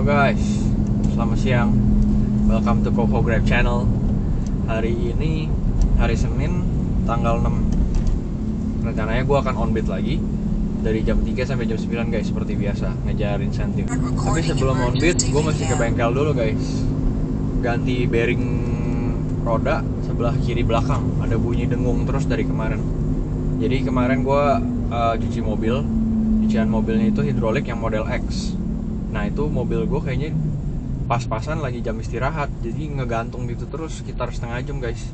Yo guys, selamat siang. Welcome to Koko Grab Channel. Hari ini hari Senin, tanggal 6. Rencananya gue akan on beat lagi dari jam 3 sampai jam 9 guys, seperti biasa, ngejar insentif. Tapi sebelum on beat, gue masih ke bengkel dulu guys. Ganti bearing roda sebelah kiri belakang. Ada bunyi dengung terus dari kemarin. Jadi kemarin gue cuci mobil. Cucian mobilnya itu hidrolik yang model X. Nah itu mobil gue kayaknya pas-pasan lagi jam istirahat, jadi ngegantung gitu terus sekitar setengah jam guys.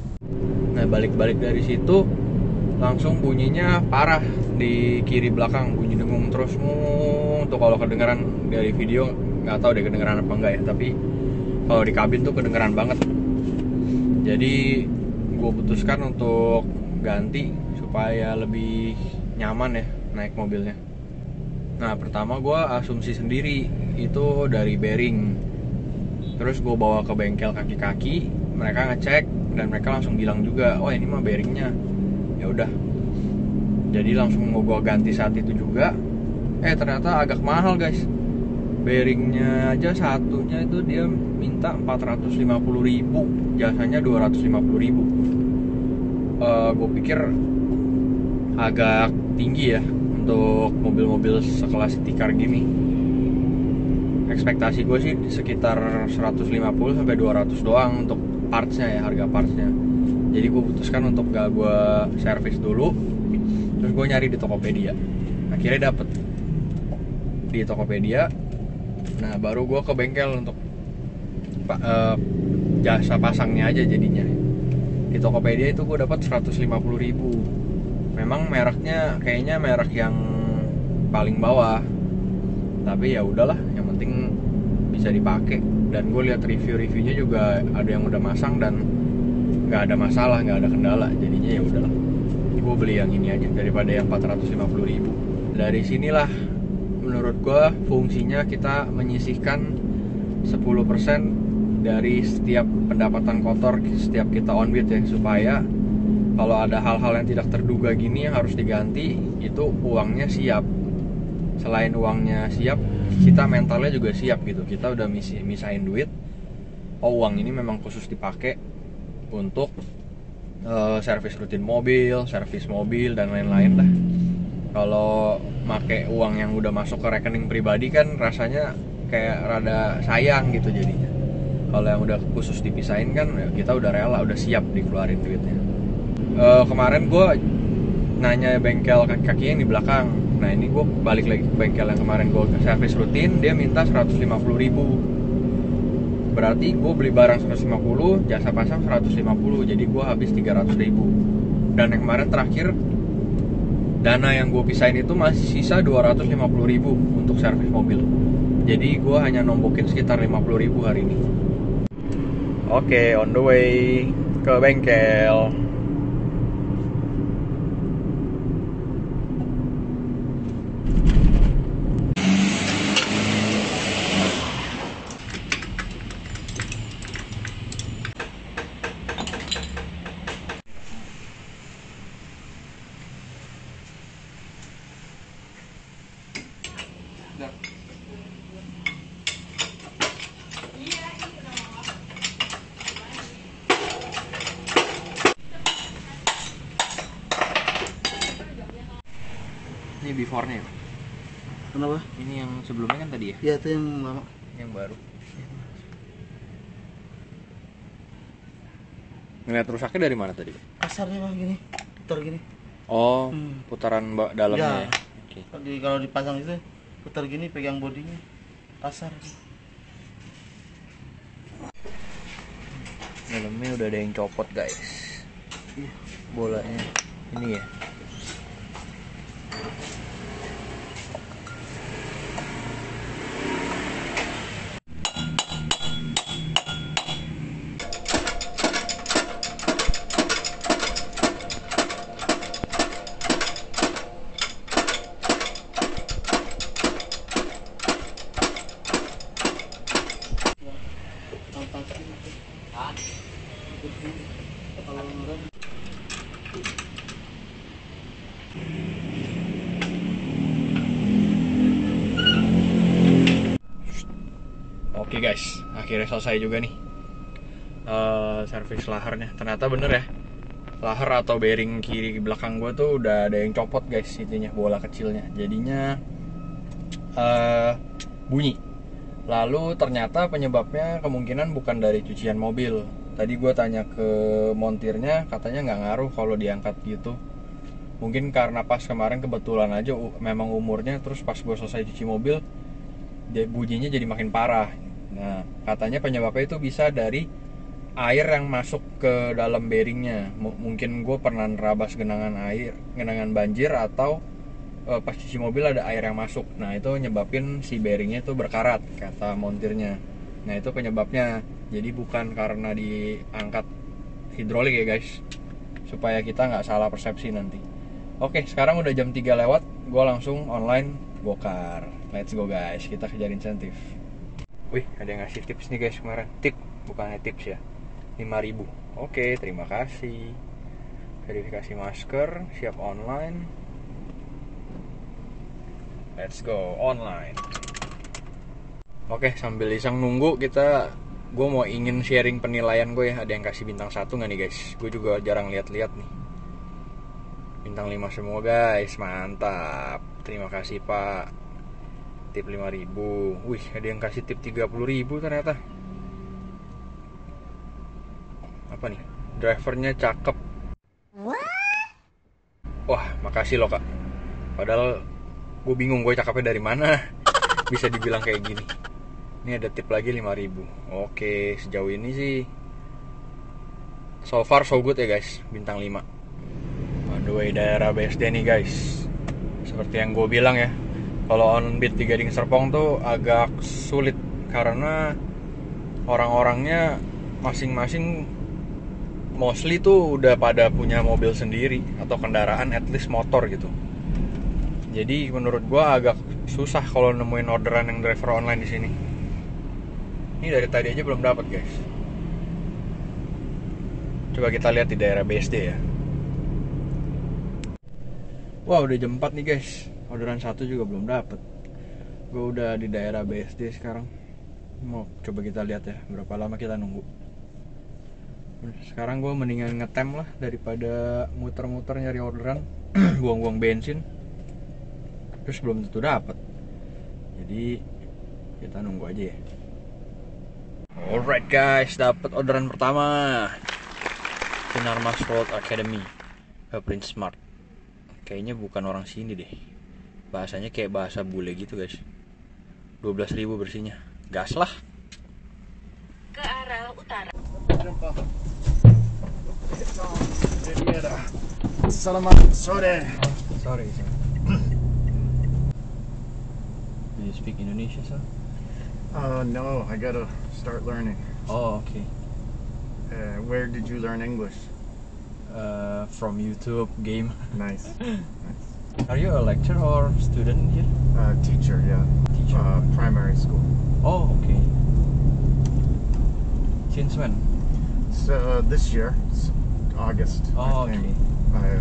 Nah balik-balik dari situ langsung bunyinya parah di kiri belakang, bunyi dengung terus tuh. Kalau kedengeran dari video nggak tahu deh kedengeran apa enggak ya, tapi kalau di kabin tuh kedengeran banget. Jadi gue putuskan untuk ganti supaya lebih nyaman ya naik mobilnya. Nah pertama gue asumsi sendiri itu dari bearing. Terus gue bawa ke bengkel kaki-kaki, mereka ngecek dan mereka langsung bilang juga, oh ini mah bearingnya. Ya udah. Jadi langsung mau gue ganti saat itu juga. Ternyata agak mahal guys. Bearingnya aja satunya itu dia minta 450.000, jasanya 250.000. Gue pikir agak tinggi ya untuk mobil-mobil sekelas city car gini. Ekspektasi gue sih sekitar 150 sampai 200 doang untuk partsnya ya, harga partsnya. Jadi gue putuskan untuk gak gue servis dulu. Terus gue nyari di Tokopedia. Akhirnya dapet di Tokopedia. Nah baru gue ke bengkel untuk jasa pasangnya aja jadinya. Di Tokopedia itu gue dapat 150.000. Memang mereknya kayaknya merek yang paling bawah, tapi ya udahlah, yang penting bisa dipakai. Dan gue lihat review-reviewnya juga ada yang udah masang dan nggak ada masalah, nggak ada kendala. Jadinya ya udahlah, gue beli yang ini aja daripada yang 450.000. Dari sinilah menurut gue fungsinya kita menyisihkan 10% dari setiap pendapatan kotor setiap kita on beat ya, supaya kalau ada hal-hal yang tidak terduga gini yang harus diganti, itu uangnya siap. Selain uangnya siap, kita mentalnya juga siap gitu. Kita udah misahin duit. Oh uang ini memang khusus dipakai untuk servis rutin mobil, servis mobil dan lain-lain lah. Kalau make uang yang udah masuk ke rekening pribadi kan rasanya kayak rada sayang gitu jadinya. Kalau yang udah khusus dipisahin kan kita udah rela, udah siap dikeluarin duitnya. Kemarin gue nanya bengkel kaki-kaki yang di belakang. Nah ini gue balik lagi ke bengkel yang kemarin gue servis rutin. Dia minta 150.000. Berarti gue beli barang 150, jasa pasang 150. Jadi gue habis 300.000. Dan yang kemarin terakhir, dana yang gue pisahin itu masih sisa 250.000 untuk servis mobil. Jadi gue hanya nombokin sekitar 50.000 hari ini. Oke, on the way ke bengkel. Ini before-nya ya? Kenapa? Ini yang sebelumnya kan tadi ya? Ya itu yang lama. Yang baru. Ngeliat rusaknya dari mana tadi? Kasarnya mah gini, putar gini. Oh, putaran dalamnya ya? Oke. Kalau dipasang itu putar gini, pegang bodinya kasar. Dalamnya udah ada yang copot guys. Iya. Bolanya ini ya. Kalau ngerem Oke guys, akhirnya selesai juga nih servis laharnya. Ternyata bener ya, lahar atau bearing kiri belakang gue tuh udah ada yang copot guys, intinya bola kecilnya. Jadinya bunyi. Lalu ternyata penyebabnya kemungkinan bukan dari cucian mobil. Tadi gue tanya ke montirnya, katanya nggak ngaruh kalau diangkat gitu. Mungkin karena pas kemarin kebetulan aja memang umurnya, terus pas gue selesai cuci mobil bunyinya jadi makin parah. Nah, katanya penyebabnya itu bisa dari air yang masuk ke dalam bearingnya. Mungkin gue pernah nerabas genangan banjir, atau pas cuci mobil ada air yang masuk. Nah, itu nyebabin si bearingnya itu berkarat, kata montirnya. Nah, itu penyebabnya. Jadi bukan karena diangkat hidrolik ya guys, supaya kita nggak salah persepsi nanti. Oke, sekarang udah jam 3 lewat, gue langsung online bokar. Let's go guys, kita kejar insentif. Wih, ada yang ngasih tips nih guys kemarin. Tip, bukannya tips ya, 5.000. Oke, terima kasih. Verifikasi masker, siap online. Let's go, online. Oke, sambil iseng nunggu gue mau ingin sharing penilaian gue ya. Ada yang kasih bintang 1 gak nih guys? Gue juga jarang lihat-lihat nih. Bintang 5 semua guys, mantap. Terima kasih pak. Tip 5.000. Wih, ada yang kasih tip 30.000 ternyata. Apa nih? Drivernya cakep. Wah, makasih loh kak. Padahal gue bingung gue cakepnya dari mana bisa dibilang kayak gini. Ini ada tip lagi 5.000. Oke, sejauh ini sih so far so good ya guys, bintang 5. On the way daerah BSD nih guys. Seperti yang gue bilang ya, kalau on beat di Gading Serpong tuh agak sulit karena orang-orangnya masing-masing mostly tuh udah pada punya mobil sendiri atau kendaraan, at least motor gitu. Jadi menurut gue agak susah kalau nemuin orderan yang driver online di sini. Ini dari tadi aja belum dapat guys. Coba kita lihat di daerah BSD ya. Wah, udah jam 4 nih guys. Orderan 1 juga belum dapat. Gue udah di daerah BSD sekarang. Mau coba kita lihat ya berapa lama kita nunggu. Sekarang gue mendingan ngetem lah daripada muter-muter nyari orderan. Buang-buang bensin, terus belum tentu dapat. Jadi kita nunggu aja ya. Alright guys, dapat orderan pertama. Sinar Mas World Academy, Prince Smart. Kayaknya bukan orang sini deh. Bahasanya kayak bahasa bule gitu guys. 12.000 bersihnya. Gas lah. Ke arah utara. Selamat sore. Sorry. Do you speak Indonesia, sir? No, I gotta start learning. Oh, okay. Where did you learn English? From YouTube game. Nice. Are you a lecturer or student here? Teacher, yeah. Teacher. Primary school. Oh, okay. Since when? So this year, it's August. Oh, I think. okay. I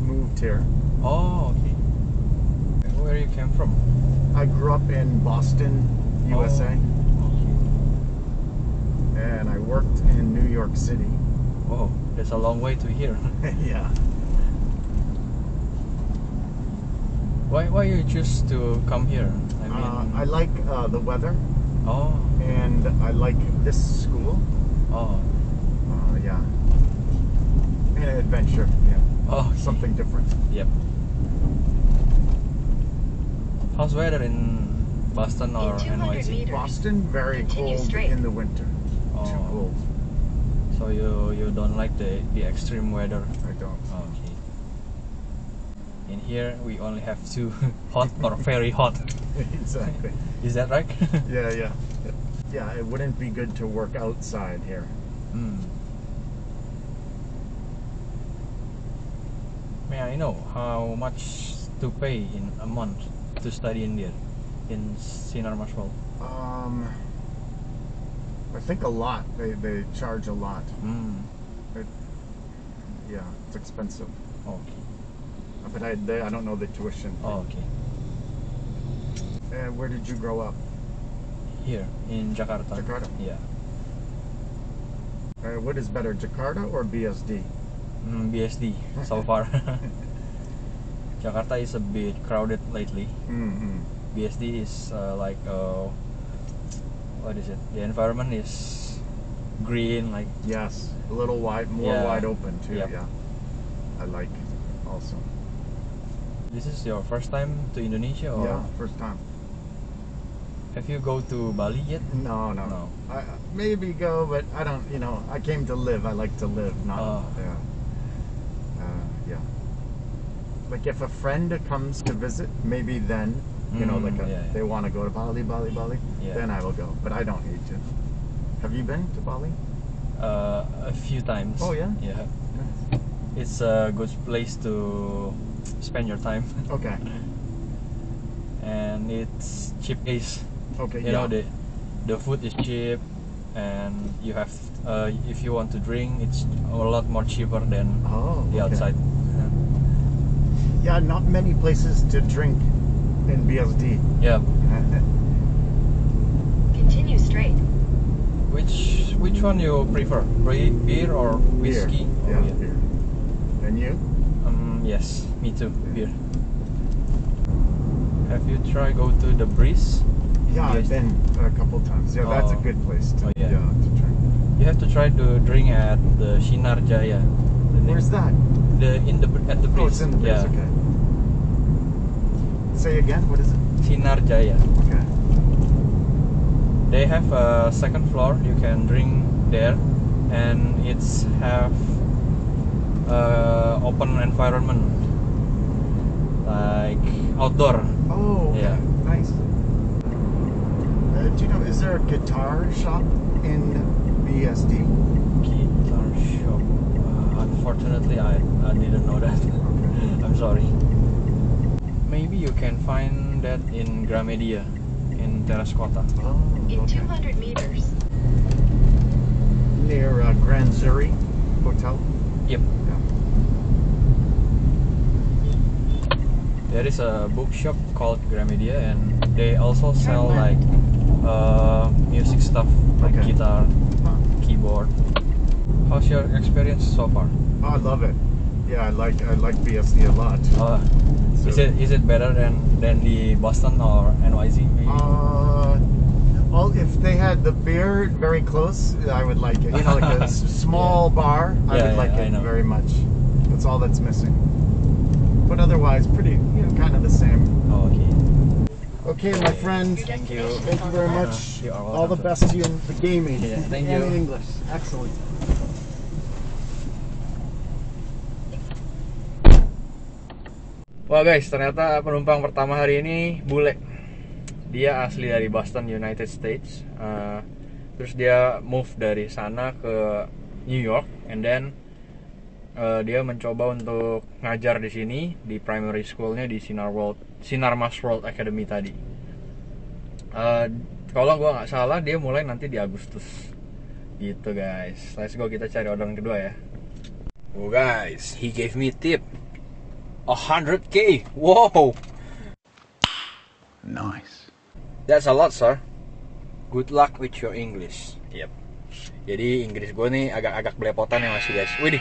moved here. Oh, okay. Where you came from? I grew up in Boston, USA, Okay. and I worked in New York City. Oh, that's a long way to here. Yeah. Why you choose to come here? I mean, I like the weather, oh, and I like this school. oh, Yeah. And an adventure. Yeah. oh, okay. Something different. Yep. How's weather in Boston or In 200 NYC? meters. Boston, very Continue cold straight. in the winter. Too Oh. cold. So you don't like the extreme weather? I don't. Okay. In here we only have two, hot or very hot. Exactly. Is that right? Yeah. Yeah, it wouldn't be good to work outside here. May I know how much to pay in a month to study in there, in Sinar Mas World? I think a lot. They charge a lot. Yeah, it's expensive. Okay. But I don't know the tuition. Oh, okay. And where did you grow up? Here in Jakarta. Jakarta. Yeah. What is better, Jakarta or BSD? BSD so far. Jakarta is a bit crowded lately. Mm-hmm. BSD is like what is it? The environment is green, like Yes, a little wide, more Yeah. wide open too. Yep. Yeah, I like also. this is your first time to Indonesia, or Yeah, first time. have you go to Bali yet? No. No. I maybe go, but I don't. I came to live. I like to live, not Oh. yeah. Yeah. Like if a friend comes to visit, maybe then Yeah. they want to go to Bali, Yeah. then I will go. But I don't need to. Have you been to Bali? A few times. Oh, yeah? Yeah. It's a good place to spend your time, Okay. and it's cheap place. Okay. You know, yeah. the food is cheap, and you have if you want to drink, it's a lot more cheaper than Oh. the okay. outside. Yeah, not many places to drink in BSD. Yeah. Continue straight. Which one you prefer? Beer or whiskey? Beer. Oh, Yeah, beer. And you? Yes, me too. Beer. Have you tried go to the Breeze? Yeah, I've Yes. been a couple times. Yeah, that's a Oh. good place to, Oh, yeah. to drink. You have to try to drink at the Sinar Jaya. The name- Where's that? at the Oh, Breeze? it's in the place. Yeah. Okay. Say again. What is it? Sinar Jaya. Okay. They have a second floor. You can drink there, and it's have open environment, like outdoor. Oh. Okay. Yeah. Nice. Do you know? Is there a guitar shop in BSD? Guitar shop. Unfortunately, I didn't know that. I'm sorry. Maybe you can find that in Gramedia, in Teras Kota. Oh. In Okay. 200 meters. Near Grand Zuri Hotel. Yep. Yeah. There is a bookshop called Gramedia, and they also sell like music stuff like Okay. guitar, Huh. keyboard. How's your experience so far? Oh, I love it. Yeah, I like BSD a lot. So- Is it better than the Boston or NYC? Maybe? If they had the beer very close, I would like it. Like a small bar, I Yeah, would like I it know. very much. That's all that's missing. But otherwise, pretty, kind of the same. Oh, okay. Okay, my friend. Your Thank you. destination Thank is you on very the left. much. You are All the welcome, best to you in the gaming Yeah, thank and you. in English. Excellent. Wah guys, ternyata penumpang pertama hari ini bule. Dia asli dari Boston, United States. Terus dia move dari sana ke New York, and then dia mencoba untuk ngajar di sini di primary schoolnya di Sinar Mas World Academy tadi. Kalau gua nggak salah dia mulai nanti di Agustus. Gitu guys. Let's go, kita cari orderan kedua ya. Oh guys, he gave me tip 100K. Wow. Nice. That's a lot, sir. Good luck with your English. Yep. Jadi Inggris gue nih agak belepotan ya masih guys. Widih.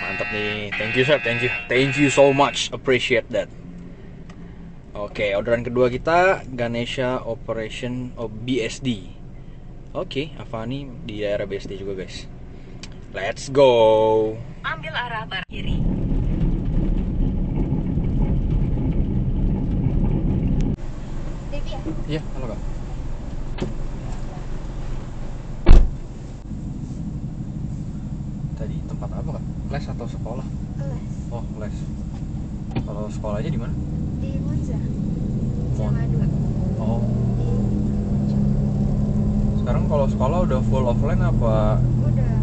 Mantap nih. Thank you sir, thank you. Thank you so much. Appreciate that. Oke, orderan kedua kita Ganesha Operation BSD. Oke, Avani di daerah BSD juga guys. Let's go. Ambil arah barat kiri. Iya, halo kak. Tadi tempat apa kak? Les atau sekolah? Les Oh, les. Kalau sekolahnya di mana? di Monza Mon. SMA 2 Oh, di sekarang kalau sekolah udah full offline apa udah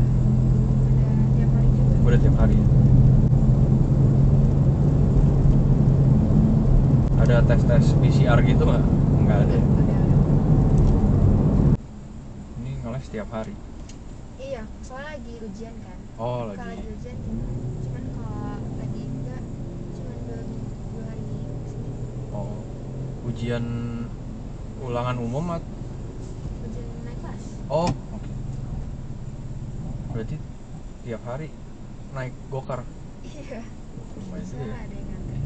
tiap hari juga. udah tiap hari? Ada tes PCR gitu nggak? Nggak ada. Udah. Ini ngeles tiap hari. Iya, soalnya lagi ujian kan. Oh, Kalau lagi. lagi ujian, cuman kalau lagi enggak, cuman 2 hari kesini. Oh, ujian Ulangan umum atau? ujian naik kelas. Oh, oke. Berarti tiap hari naik gokar. Iya. Lumayan juga Soalnya ya. ada yang ngantri.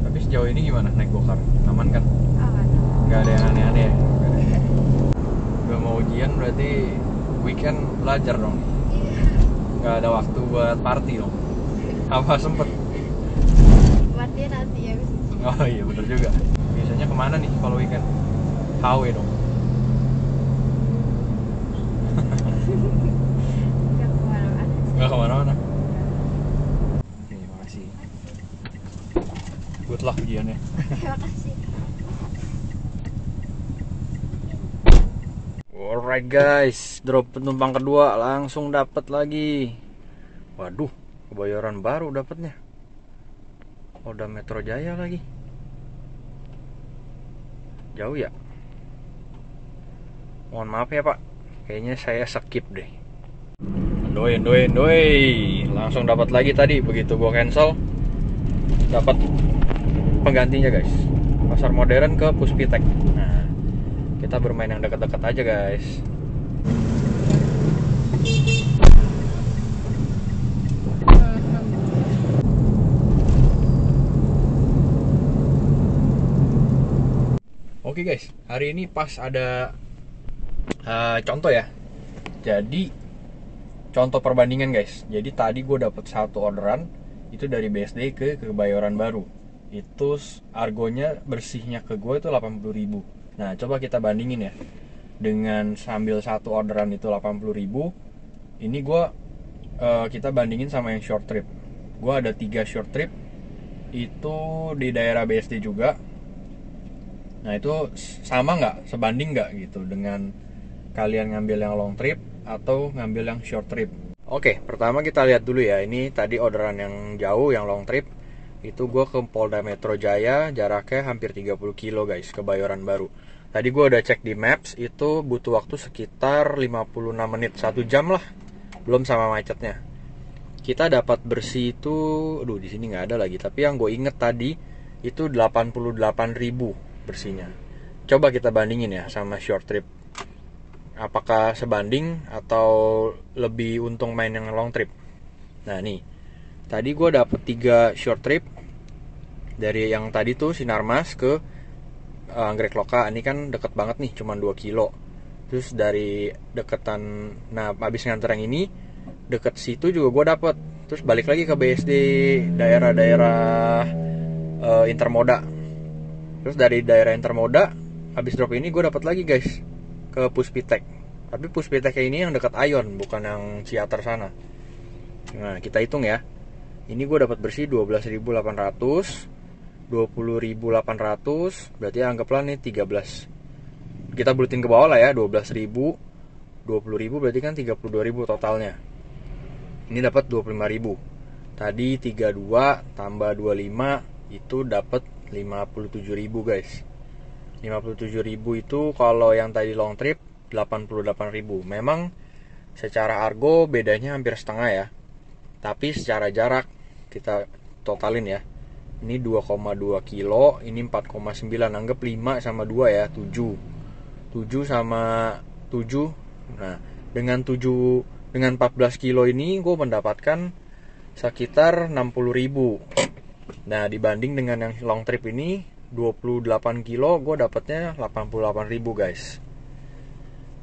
Tapi sejauh ini gimana naik gokar? Aman kan? Aman. Nggak ada yang aneh-aneh ya? Udah mau ujian berarti weekend belajar dong. Iya. Nggak ada waktu buat party dong. Apa sempet? Latihan nanti ya habis ujian. Oh iya bener juga. Biasanya kemana nih kalau weekend? HW dong. Nggak kemana-mana sih. Nggak kemana-mana. Nih makasih. Good luck ujiannya. Terima kasih. Alright guys, drop penumpang kedua langsung dapat lagi. Waduh, Kebayoran Baru dapatnya. Polda Metro Jaya lagi. Jauh ya? Mohon maaf ya Pak, kayaknya saya skip deh. Doi. Langsung dapat lagi tadi, begitu gua cancel dapat penggantinya guys. Pasar Modern ke Puspitek. Nah, kita bermain yang dekat-dekat aja guys. Oke guys, hari ini pas ada contoh ya. Jadi contoh perbandingan guys. Jadi tadi gue dapet satu orderan itu dari BSD ke Kebayoran Baru. Itu argonya bersihnya ke gue itu 80.000. Nah coba kita bandingin ya. Dengan sambil satu orderan itu 80.000. Ini gue kita bandingin sama yang short trip. Gue ada 3 short trip. Itu di daerah BSD juga. Nah itu sama nggak, sebanding nggak gitu dengan kalian ngambil yang long trip atau ngambil yang short trip. Oke, pertama kita lihat dulu ya. Ini tadi orderan yang jauh, yang long trip. Itu gue ke Polda Metro Jaya, jaraknya hampir 30 kilo guys, Kebayoran Baru. Tadi gue udah cek di Maps, itu butuh waktu sekitar 56 menit, 1 jam lah. Belum sama macetnya. Kita dapat bersih itu, aduh di sini nggak ada lagi. Tapi yang gue inget tadi itu 88.000 bersihnya. Coba kita bandingin ya sama short trip. Apakah sebanding atau lebih untung main yang long trip? Nah nih, tadi gue dapet 3 short trip. Dari yang tadi tuh Sinarmas ke Anggrek Loka. Ini kan deket banget nih, cuma 2 kilo. Terus dari deketan, nah abis nganter yang ini, deket situ juga gue dapet. Terus balik lagi ke BSD, daerah-daerah Intermoda. Terus dari daerah Intermoda, habis drop ini gue dapat lagi guys ke Puspitek. Tapi Puspiteknya ini yang dekat Ayon, bukan yang Ciater sana. Nah kita hitung ya. Ini gue dapat bersih 12.800, 20.800, berarti anggaplah nih 13. Kita bulatin ke bawah lah ya, 12.000, 20.000 berarti kan 32.000 totalnya. Ini dapat 25.000. Tadi 32 tambah 25 itu dapat 57.000 guys. 57.000 itu kalau yang tadi long trip 88.000. Memang secara argo bedanya hampir setengah ya. Tapi secara jarak kita totalin ya. Ini 2,2 kilo, ini 4,9. Anggap 5 sama 2 ya, 7. 7 sama 7. Nah, dengan 14 kilo ini gue mendapatkan sekitar 60.000. Nah dibanding dengan yang long trip ini 28 kilo gue dapatnya 88.000 guys.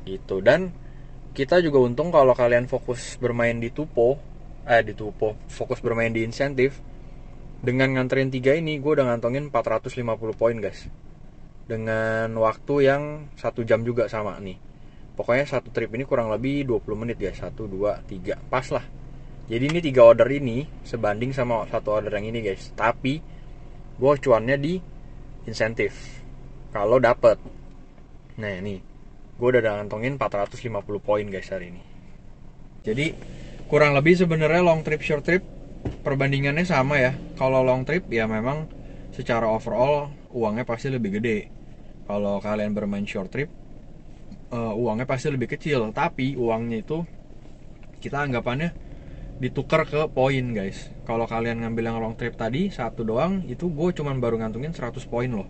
Gitu. Dan kita juga untung kalau kalian fokus bermain di Tupo, fokus bermain di insentif. Dengan nganterin 3 ini gue udah ngantongin 450 poin guys. Dengan waktu yang 1 jam juga sama nih. Pokoknya satu trip ini kurang lebih 20 menit guys. 1, 2, 3, pas lah. Jadi ini 3 order ini sebanding sama 1 order yang ini guys. Tapi gue cuannya di insentif kalau dapet. Nah ini gue udah ngantongin 450 poin guys hari ini. Jadi kurang lebih sebenarnya long trip short trip perbandingannya sama ya. Kalau long trip ya memang secara overall uangnya pasti lebih gede. Kalau kalian bermain short trip uangnya pasti lebih kecil. Tapi uangnya itu kita anggapannya ditukar ke poin guys. Kalau kalian ngambil yang long trip tadi satu doang, itu gue cuman baru ngantungin 100 poin loh.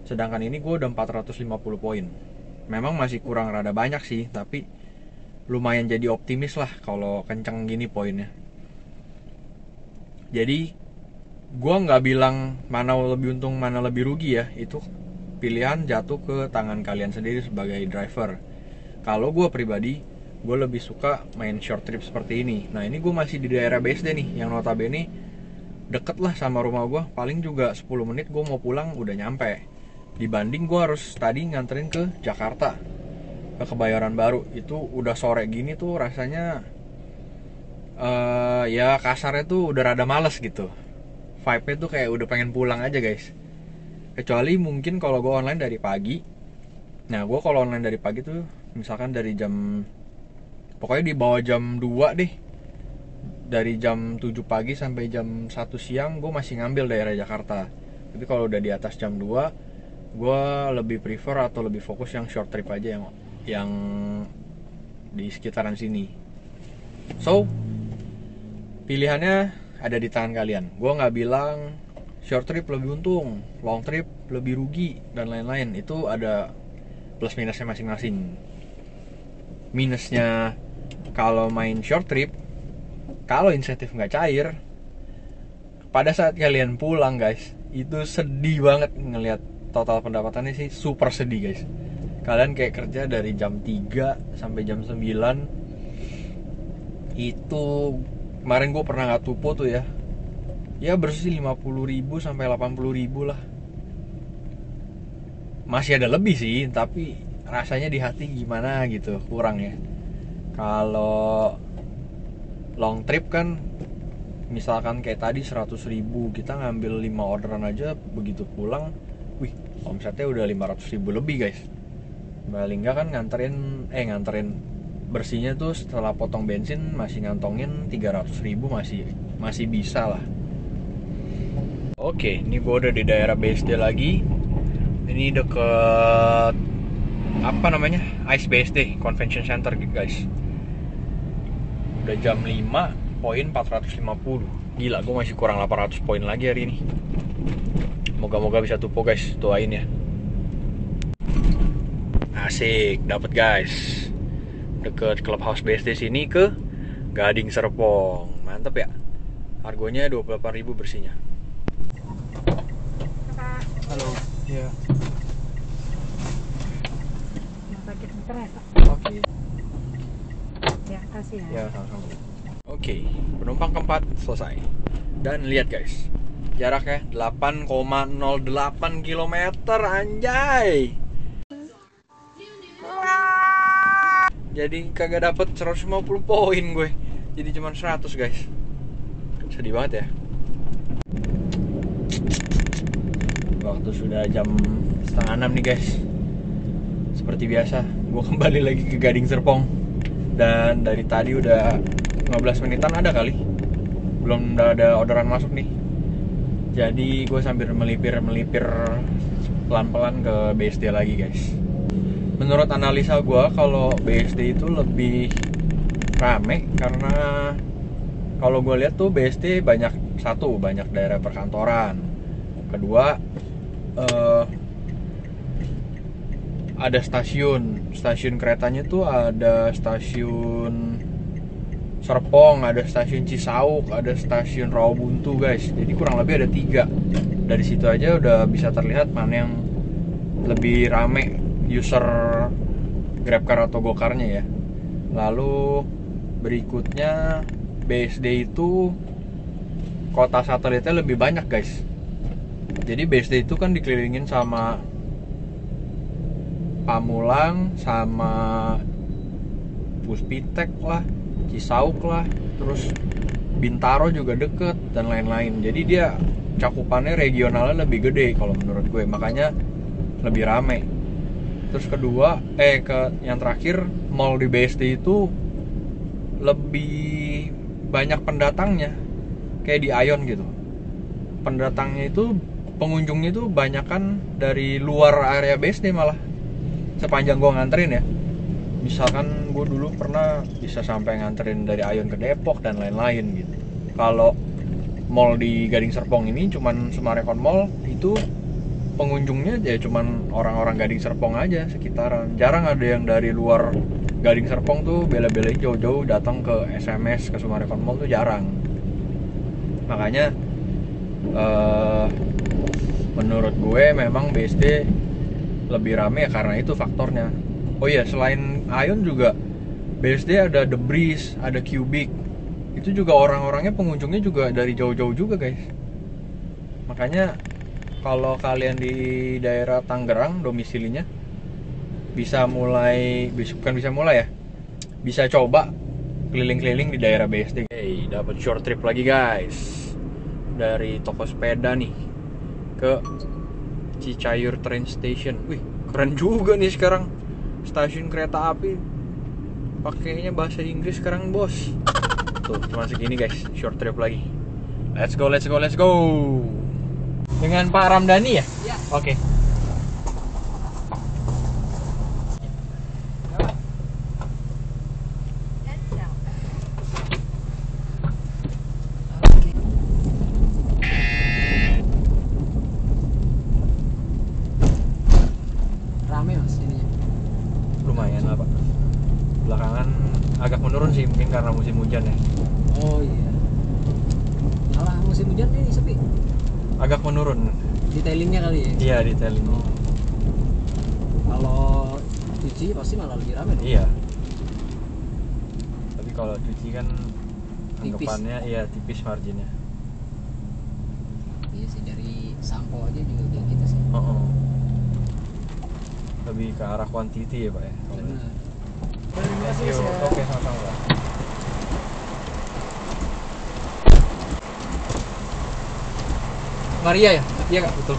Sedangkan ini gue udah 450 poin. Memang masih kurang rada banyak sih, tapi lumayan jadi optimis lah kalau kenceng gini poinnya. Jadi gue nggak bilang mana lebih untung mana lebih rugi ya, itu pilihan jatuh ke tangan kalian sendiri sebagai driver. Kalau gue pribadi, gue lebih suka main short trip seperti ini. Nah ini gue masih di daerah BSD nih, yang notabene deket lah sama rumah gue, paling juga 10 menit gue mau pulang udah nyampe. Dibanding gue harus tadi nganterin ke Jakarta, ke Kebayoran Baru, itu udah sore gini tuh rasanya ya kasarnya tuh udah rada males gitu. Vibe-nya tuh kayak udah pengen pulang aja guys. Kecuali mungkin kalau gue online dari pagi. Nah gue kalau online dari pagi tuh misalkan dari jam, pokoknya di bawah jam 2 deh, dari jam 7 pagi sampai jam 1 siang gue masih ngambil daerah Jakarta. Tapi kalau udah di atas jam 2, gue lebih prefer atau lebih fokus yang short trip aja, yang di sekitaran sini. So pilihannya ada di tangan kalian. Gue nggak bilang short trip lebih untung, long trip lebih rugi, dan lain-lain. Itu ada plus minusnya masing-masing. Minusnya kalau main short trip, kalau insentif nggak cair, pada saat kalian pulang guys, itu sedih banget ngelihat total pendapatannya sih, super sedih guys. Kalian kayak kerja dari jam 3 sampai jam 9. Itu kemarin gue pernah nggak tupo tuh ya bersih 50.000 sampai 80.000 lah. Masih ada lebih sih, tapi rasanya di hati gimana gitu, kurang ya. Kalau long trip kan misalkan kayak tadi 100.000, kita ngambil 5 orderan aja, begitu pulang wih omsetnya udah 500.000 lebih guys. Paling enggak kan nganterin bersihnya tuh setelah potong bensin masih ngantongin 300.000, masih bisa lah. Oke, ini gue udah di daerah BSD lagi. Ini deket apa namanya, Ice BSD Convention Center guys. Udah jam 5, poin 450. Gila, gue masih kurang 800 poin lagi hari ini. Moga-moga bisa tupo guys, doain ya. Asik, dapet guys. Deket Clubhouse BSD sini ke Gading Serpong. Mantep ya. Harganya 28.000 bersihnya. Halo. Iya. Mau pakai internet, Pak? Oke. Ya, kasih ya. Ya, sama-sama. Oke, penumpang keempat selesai. Dan lihat guys, jaraknya 8,08 km anjay. Jadi kagak dapet 150 poin gue. Jadi cuma 100 guys. Sedih banget ya. Waktu sudah jam 5:30 nih guys. Seperti biasa, gue kembali lagi ke Gading Serpong. Dan dari tadi udah 15 menitan ada kali, belum ada orderan masuk nih. Jadi gue sambil melipir pelan-pelan ke BSD lagi guys. Menurut analisa gue, kalau BSD itu lebih rame karena kalau gue lihat tuh BSD banyak daerah perkantoran. Kedua, ada stasiun keretanya tuh, ada stasiun Serpong, ada stasiun Cisauk, ada stasiun Rawabuntu guys. Jadi kurang lebih ada 3. Dari situ aja udah bisa terlihat mana yang lebih rame user GrabCar atau GoCar-nya ya. Lalu berikutnya BSD itu kota satelitnya lebih banyak guys. Jadi BSD itu kan dikelilingin sama Pamulang, sama Puspitek lah, Cisauk lah, terus Bintaro juga deket, dan lain-lain. Jadi dia cakupannya regionalnya lebih gede kalau menurut gue, makanya lebih rame. Terus kedua, yang terakhir, mall di BSD itu lebih banyak pendatangnya, kayak di Ion gitu. Pendatangnya itu, pengunjungnya itu banyakan dari luar area BSD malah. Sepanjang gua nganterin ya. misalkan gue dulu pernah bisa sampai nganterin dari Ayun ke Depok dan lain-lain gitu. Kalau mall di Gading Serpong ini cuman Summarecon Mall, itu pengunjungnya ya cuman orang-orang Gading Serpong aja sekitaran. Jarang ada yang dari luar Gading Serpong tuh bela-belain jauh-jauh datang ke SMS ke Summarecon Mall tuh jarang. Makanya menurut gue memang BSD lebih rame ya karena itu faktornya. Oh iya, selain Ayun juga BSD ada The Breeze, ada Cubic. Itu juga orang-orangnya, pengunjungnya juga dari jauh-jauh juga guys. Makanya kalau kalian di daerah Tangerang domisilinya, bukan bisa mulai ya, bisa coba keliling-keliling di daerah BSD. Hey, dapat short trip lagi guys dari toko sepeda nih ke Cicayur Train Station. Wih, keren juga nih sekarang stasiun kereta api pakainya bahasa Inggris sekarang bos. Tuh cuma segini guys, short trip lagi. Let's go. Dengan Pak Ramdhani ya? Iya. Oke. Rame mas ininya. Lumayan lah Pak. Belakangan agak menurun sih, mungkin karena musim hujan ya. Oh iya. Malah musim hujan ini sepi. Agak menurun. Detailingnya kali ya. Iya, detailing. Kalau cuci pasti malah lebih rame dong. Iya. Tapi kalau cuci kan Tipis. anggapannya iya tipis marginnya. Iya sih, dari sampo aja juga kayak gitu sih. Oh. Lebih ke arah quantity ya Pak ya. Benar. Oke, sama-sama Pak. Maria ya? Iya Kak, betul.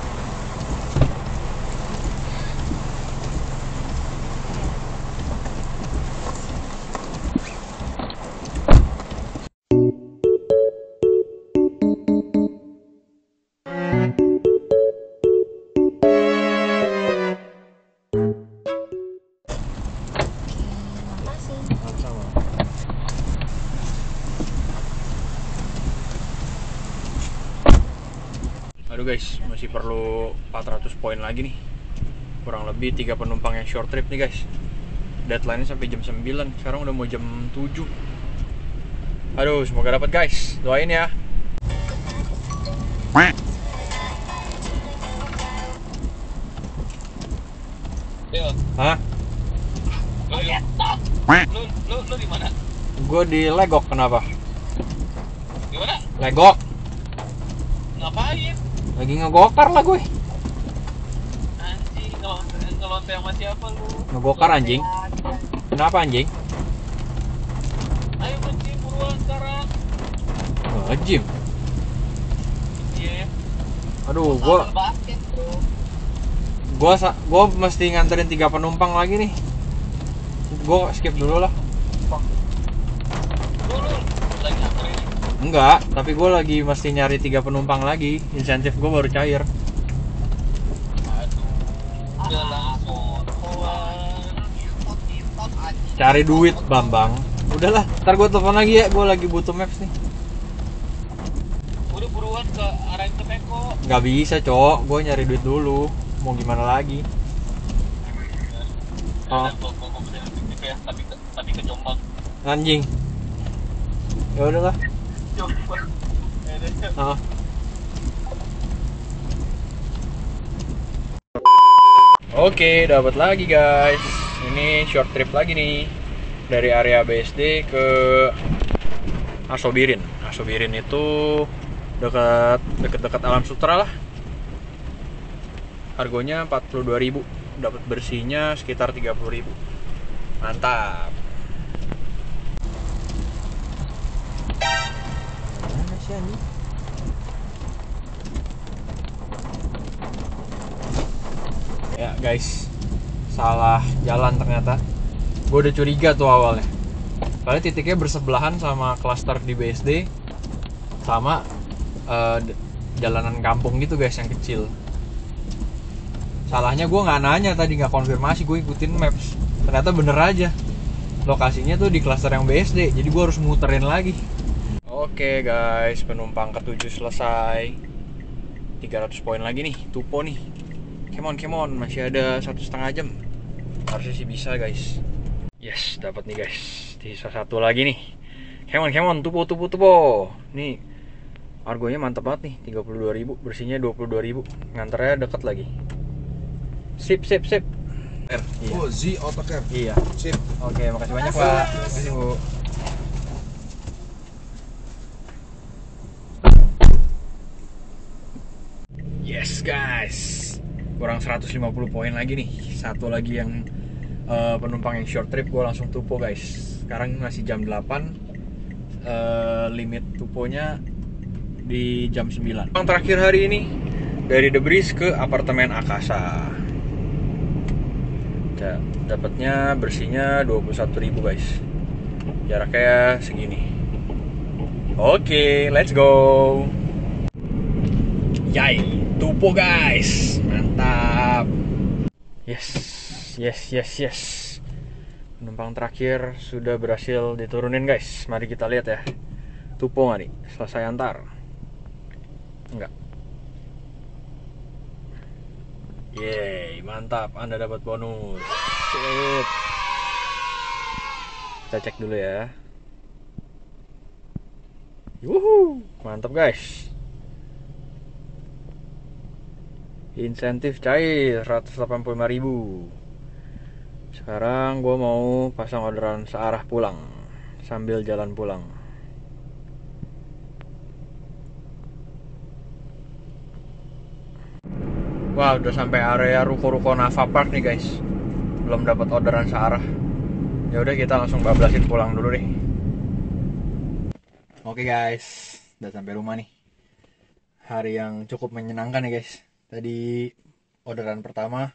Makasih. Sama-sama. Aduh guys, masih perlu 400 poin lagi nih. Kurang lebih 3 penumpang yang short trip nih guys. Deadline-nya sampai jam 9. Sekarang udah mau jam 7. Aduh, semoga dapat guys. Doain ya. Hah? Lu di mana? Gue di Legok, kenapa? Di mana? Legok. Ngapain? Lagi ngegokar lah gue. Anjing, ngelonte sama siapa lu? Ngegokar anjing. Kenapa anjing? Ayo anjing buruan sekarang. Nge-gym. Iya. Aduh, Basket bro. gue mesti nganterin 3 penumpang lagi nih. Gue skip dulu lah. Lu lagi nganterin. Enggak, tapi gue lagi mesti nyari 3 penumpang lagi. Insentif gue baru cair. Aduh. Udah langsung. Cari duit, Bambang. Udahlah, ntar gue telepon lagi ya. Gue lagi butuh maps nih. Udah buruan ke arah itu Peko. Nggak bisa, Cok. Gue nyari duit dulu. Mau gimana lagi? Oh. Ya, tapi ke Jombang. Anjing. Ya udahlah. Jombang. Oh. Oke, dapat lagi guys. Ini short trip lagi nih dari area BSD ke Asobirin. Asobirin itu dekat Alam Sutra lah. Harganya 42.000, dapat bersihnya sekitar 30.000. Mantap. Mana sih ini? Ya guys, salah jalan ternyata. Gue udah curiga tuh awalnya. Soalnya titiknya bersebelahan sama klaster di BSD, sama jalanan kampung gitu guys yang kecil. Salahnya gue nggak nanya tadi, nggak konfirmasi, gue ikutin maps. Ternyata bener aja. lokasinya tuh di klaster yang BSD, jadi gue harus muterin lagi. Oke guys, penumpang ke-7 selesai. 300 poin lagi nih, tupo nih. Come on, masih ada 1,5 jam. Harusnya sih bisa guys. Yes, dapat nih guys. Sisa 1 lagi nih. Come on, tupo. Nih, argonya mantap banget nih, 32.000, bersihnya 22.000. Nganternya deket lagi. Sip. Iya. Oh, Z AutoCare. Iya. Sip. Oke, makasih banyak Pak. Makasih Bu. Yes guys, kurang 150 poin lagi nih. Satu lagi yang penumpang yang short trip, gue langsung tupo guys. Sekarang masih jam 8, limit tuponya di jam 9. Yang terakhir hari ini dari The Breeze ke apartemen Akasa. Dapatnya bersihnya 21.000 guys. Jaraknya segini. Oke, let's go. Yay, tupo guys. Mantap. Yes. Penumpang terakhir sudah berhasil diturunin guys. Mari kita lihat ya. Tupo nggak nih? Selesai antar? Enggak. Yeay, mantap. Anda dapat bonus. Sip. Kita cek dulu ya. Yuhu, mantap guys. Insentif cair 185.000. Sekarang gue mau pasang orderan searah pulang sambil jalan pulang. Wah, udah sampai area ruko-ruko Nava Park nih guys. Belum dapat orderan searah. Ya udah, kita langsung bablasin pulang dulu deh. Oke guys, udah sampai rumah nih. Hari yang cukup menyenangkan ya guys. Tadi orderan pertama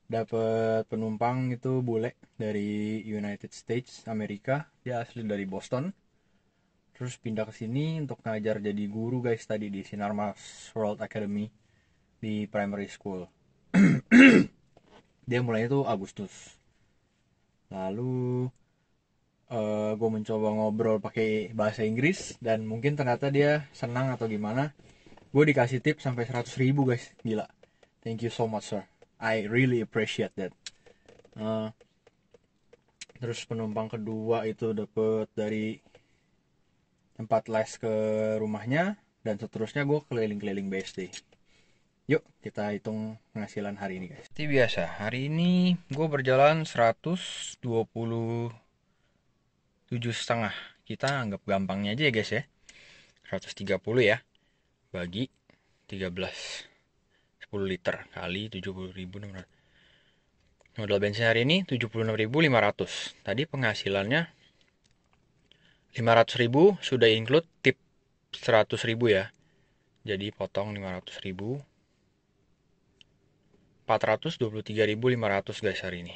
dapat penumpang itu bule dari United States Amerika. Dia asli dari Boston. Terus pindah ke sini untuk ngajar jadi guru guys tadi di Sinarmas World Academy di primary school. Dia mulainya tuh Agustus. Lalu gue mencoba ngobrol pakai bahasa Inggris dan mungkin ternyata dia senang atau gimana. Gue dikasih tip sampai 100.000 guys, gila. Thank you so much sir, I really appreciate that. Terus penumpang kedua itu dapet dari tempat les ke rumahnya dan seterusnya gue keliling-keliling BSD. Yuk kita hitung penghasilan hari ini guys. Seperti biasa, hari ini gue berjalan 127,5. Kita anggap gampangnya aja ya guys ya. 130 ya. Bagi 13. 10 liter kali 70.600. Modal bensin hari ini 76.500. Tadi penghasilannya 500.000 sudah include tip 100.000 ya. Jadi potong 500.000. 423.500 guys hari ini.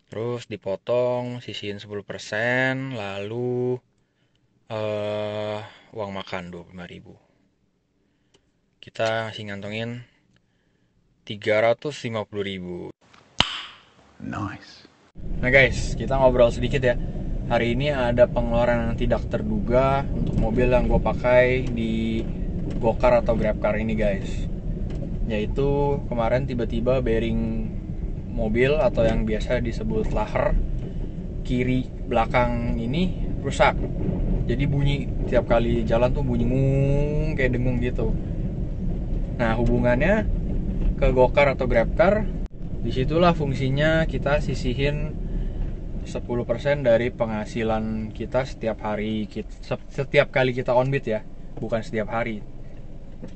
Terus dipotong, sisihin 10%, lalu uang makan 25.000. Kita masih ngantongin 350.000. Nice. Nah guys, kita ngobrol sedikit ya. Hari ini ada pengeluaran yang tidak terduga untuk mobil yang gue pakai di Gokar atau Grabcar ini guys. Yaitu kemarin tiba-tiba bearing mobil atau yang biasa disebut laher kiri belakang ini rusak. Jadi bunyi tiap kali jalan tuh bunyi ngung kayak dengung gitu. Nah hubungannya ke Gokar atau Grabcar, disitulah fungsinya kita sisihin 10% dari penghasilan kita setiap hari, setiap kali kita on beat ya, bukan setiap hari.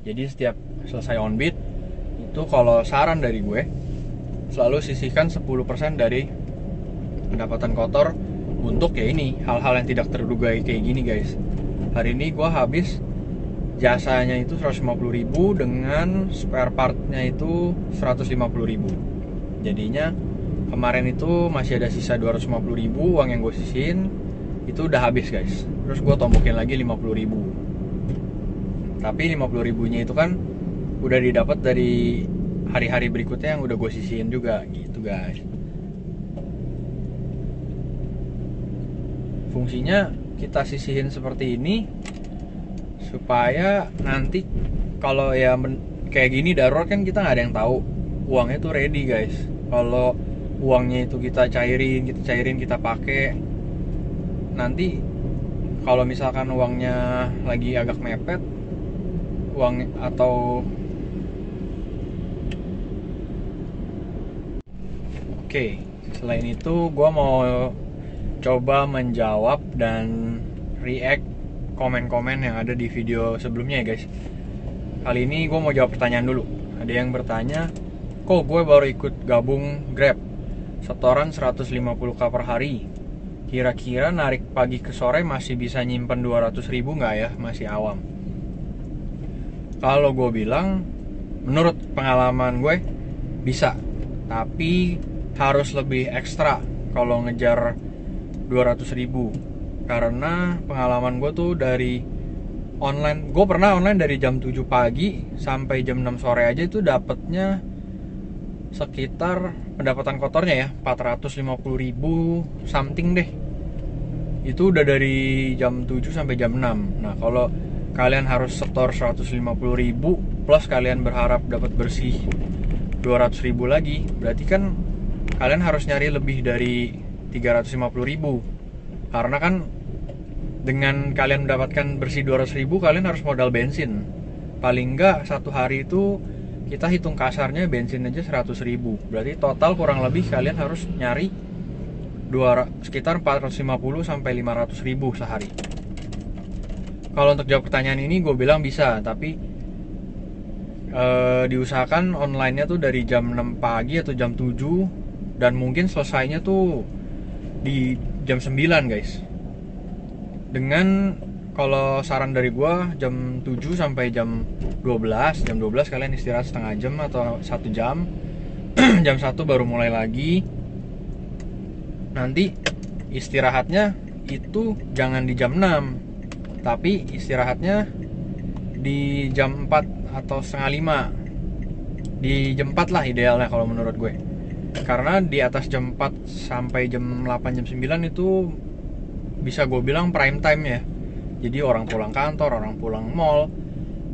Jadi setiap selesai on beat itu kalau saran dari gue selalu sisihkan 10% dari pendapatan kotor untuk ya ini hal-hal yang tidak terduga kayak gini guys. Hari ini gue habis jasanya itu 150.000 dengan spare partnya itu 150.000. Jadinya kemarin itu masih ada sisa 250.000 uang yang gue sisihin itu udah habis guys. Terus gue tombokin lagi 50.000. Tapi 50.000 nya itu kan udah didapat dari hari-hari berikutnya yang udah gue sisihin juga gitu guys. Fungsinya kita sisihin seperti ini supaya nanti kalau ya kayak gini darurat kan kita nggak ada yang tahu uangnya tuh ready guys. Kalau uangnya itu kita cairin kita pakai, nanti kalau misalkan uangnya lagi agak mepet, uang atau oke, selain itu gue mau coba menjawab dan react komen-komen yang ada di video sebelumnya ya guys. Kali ini gue mau jawab pertanyaan dulu. Ada yang bertanya, kok gue baru ikut gabung Grab, setoran 150k per hari, kira-kira narik pagi ke sore masih bisa nyimpen 200.000 nggak ya? Masih awam. Kalau gue bilang, menurut pengalaman gue bisa, tapi harus lebih ekstra kalau ngejar 200.000. Karena pengalaman gue tuh dari online, gue pernah online dari jam 7 pagi sampai jam 6 sore aja itu dapetnya sekitar pendapatan kotornya ya 450.000 something deh. Itu udah dari jam 7 sampai jam 6. Nah kalau kalian harus setor 150.000 plus kalian berharap dapat bersih 200.000 lagi, berarti kan kalian harus nyari lebih dari 350.000. Karena kan dengan kalian mendapatkan bersih 200.000, kalian harus modal bensin. Paling enggak satu hari itu kita hitung kasarnya bensin aja 100.000. Berarti total kurang lebih kalian harus nyari sekitar 450 sampai 500.000 sehari. Kalau untuk jawab pertanyaan ini gue bilang bisa, tapi diusahakan online-nya tuh dari jam 6 pagi atau jam 7 dan mungkin selesainya tuh di jam 9 guys. Dengan kalau saran dari gue jam 7 sampai jam 12. Jam 12 kalian istirahat setengah jam atau 1 jam. Jam 1 baru mulai lagi. Nanti istirahatnya itu jangan di jam 6, tapi istirahatnya di jam 4 atau setengah 5. Di jam 4 lah idealnya kalau menurut gue. Karena di atas jam 4 sampai jam 8, jam 9 itu bisa gue bilang prime time ya. Jadi orang pulang kantor, orang pulang mall,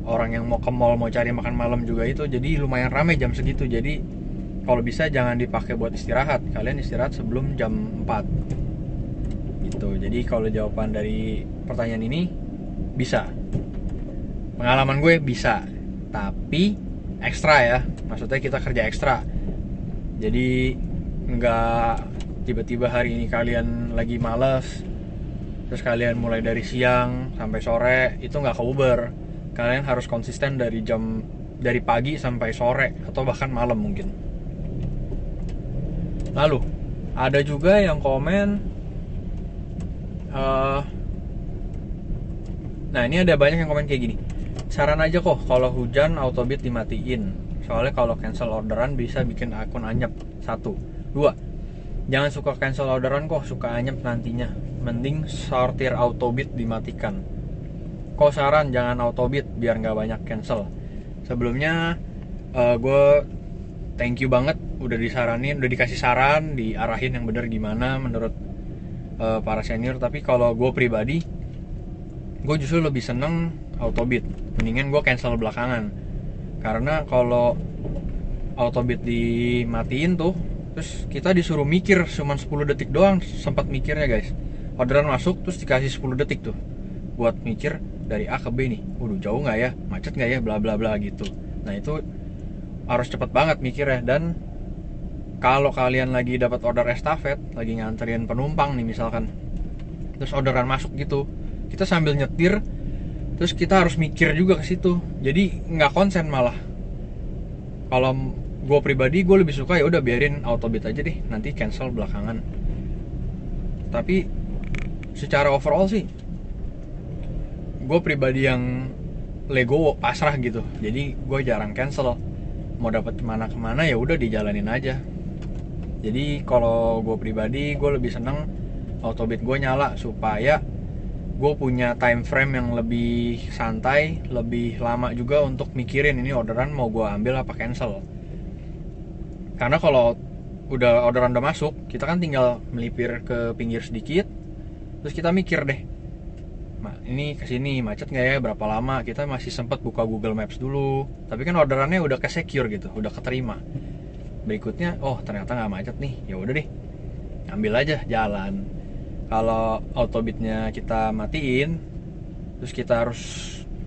orang yang mau ke mall mau cari makan malam juga itu. Jadi lumayan ramai jam segitu. Jadi kalau bisa jangan dipakai buat istirahat. Kalian istirahat sebelum jam 4 gitu. Jadi kalau jawaban dari pertanyaan ini bisa. Pengalaman gue bisa, tapi ekstra ya. Maksudnya kita kerja ekstra. Jadi nggak tiba-tiba hari ini kalian lagi malas terus kalian mulai dari siang sampai sore, itu nggak ke Uber. Kalian harus konsisten dari pagi sampai sore atau bahkan malam mungkin. Lalu ada juga yang komen, nah ini ada banyak yang komen kayak gini. Saran aja kok kalau hujan autobit dimatiin. Soalnya kalau cancel orderan bisa bikin akun anyep. 1, 2. Jangan suka cancel orderan kok, suka anyep nantinya. Mending sortir autobit dimatikan. Kok saran jangan autobit biar nggak banyak cancel. Sebelumnya gue thank you banget udah disaranin, udah dikasih saran, diarahin yang bener gimana menurut para senior. Tapi kalau gue pribadi, gue justru lebih seneng autobit. Mendingan gue cancel belakangan. Karena kalau autobit dimatiin tuh, terus kita disuruh mikir cuma 10 detik doang sempat mikirnya guys. Orderan masuk terus dikasih 10 detik tuh buat mikir dari A ke B nih. Waduh jauh nggak ya, macet nggak ya, bla bla bla gitu. Nah itu harus cepet banget mikirnya. Dan kalau kalian lagi dapat order estafet, lagi nganterin penumpang nih misalkan, terus orderan masuk gitu, kita sambil nyetir terus kita harus mikir juga ke situ. Jadi nggak konsen malah. Kalau gue pribadi gue lebih suka ya udah biarin autobit aja deh, nanti cancel belakangan. Tapi secara overall sih gue pribadi yang legowo, pasrah gitu. Jadi gue jarang cancel. Mau dapat kemana ya udah dijalanin aja. Jadi kalau gue pribadi gue lebih seneng autobit gue nyala supaya gue punya time frame yang lebih santai, lebih lama juga untuk mikirin ini orderan mau gue ambil apa cancel. Karena kalau orderan udah masuk, kita kan tinggal melipir ke pinggir sedikit, Terus kita mikir deh, ini kesini macet nggak ya, berapa lama. Kita masih sempat buka Google Maps dulu, tapi kan orderannya udah ke secure gitu, udah keterima. Berikutnya, oh ternyata nggak macet nih, ya udah deh, ambil aja jalan. Kalau autobitnya kita matiin, terus kita harus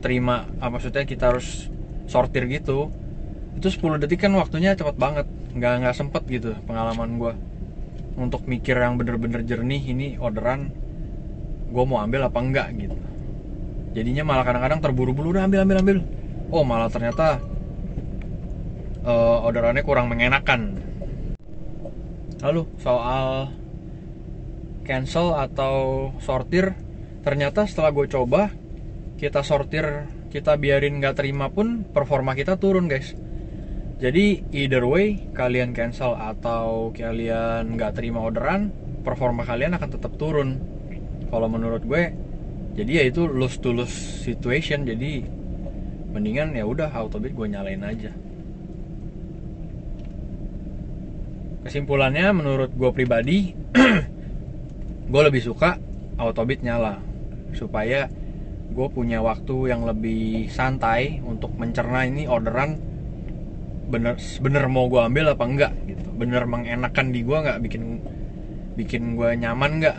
terima, maksudnya kita harus sortir gitu, itu 10 detik kan waktunya cepet banget, nggak sempet gitu pengalaman gue untuk mikir yang bener-bener jernih, ini orderan gue mau ambil apa enggak gitu. Jadinya malah kadang-kadang terburu-buru, udah ambil. Oh malah ternyata orderannya kurang mengenakan. Lalu soal cancel atau sortir, ternyata setelah gue coba, kita sortir, kita biarin nggak terima pun performa kita turun guys. Jadi either way, kalian cancel atau kalian nggak terima orderan, performa kalian akan tetap turun. Kalau menurut gue, jadi ya itu lose to lose situation. Jadi mendingan ya udah Autobit gue nyalain aja. Kesimpulannya menurut gue pribadi, gue lebih suka Autobit nyala supaya gue punya waktu yang lebih santai untuk mencerna ini orderan bener mau gue ambil apa enggak gitu, bener mengenakan di gue nggak, bikin gue nyaman nggak.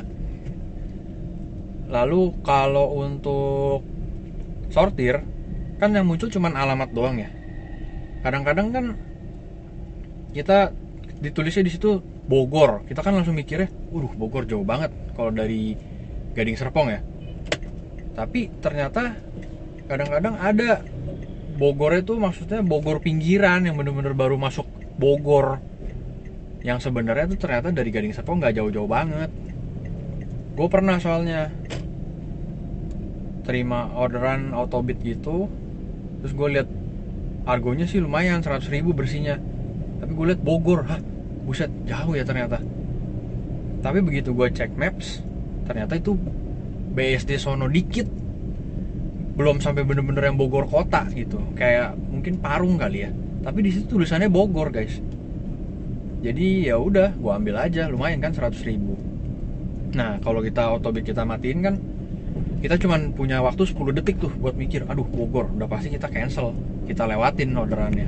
Lalu kalau untuk sortir kan yang muncul cuman alamat doang ya. Kadang-kadang kan kita ditulisnya di situ Bogor, kita kan langsung mikirnya, Bogor jauh banget kalau dari Gading Serpong ya. Tapi ternyata kadang-kadang ada Bogornya tuh maksudnya Bogor pinggiran yang bener-bener baru masuk Bogor, yang sebenarnya tuh ternyata dari Gading Serpong nggak jauh-jauh banget. Gue pernah soalnya terima orderan Autobit gitu, terus gue lihat harganya sih lumayan 100.000 bersihnya, tapi gue lihat Bogor, buset jauh ya ternyata. Tapi begitu gue cek maps, ternyata itu BSD sono dikit, belum sampai bener-bener yang Bogor kota gitu, kayak mungkin Parung kali ya, tapi di situ tulisannya Bogor guys. Jadi ya udah, gue ambil aja, lumayan kan 100.000. Nah kalau kita Autobit kita matiin kan, kita cuma punya waktu 10 detik tuh buat mikir, Bogor, udah pasti kita cancel, kita lewatin orderannya.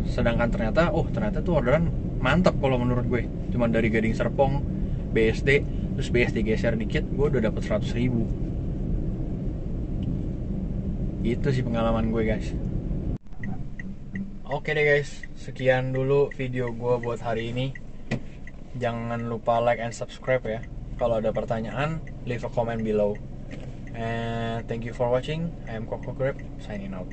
Sedangkan ternyata tuh orderan mantap kalau menurut gue, cuma dari Gading Serpong, BSD, terus BSD geser dikit, gue udah dapet 100.000. Itu sih pengalaman gue guys. Oke deh guys, sekian dulu video gue buat hari ini. Jangan lupa like and subscribe ya. Kalau ada pertanyaan, leave a comment below. And thank you for watching. I am Coco Grab, signing out.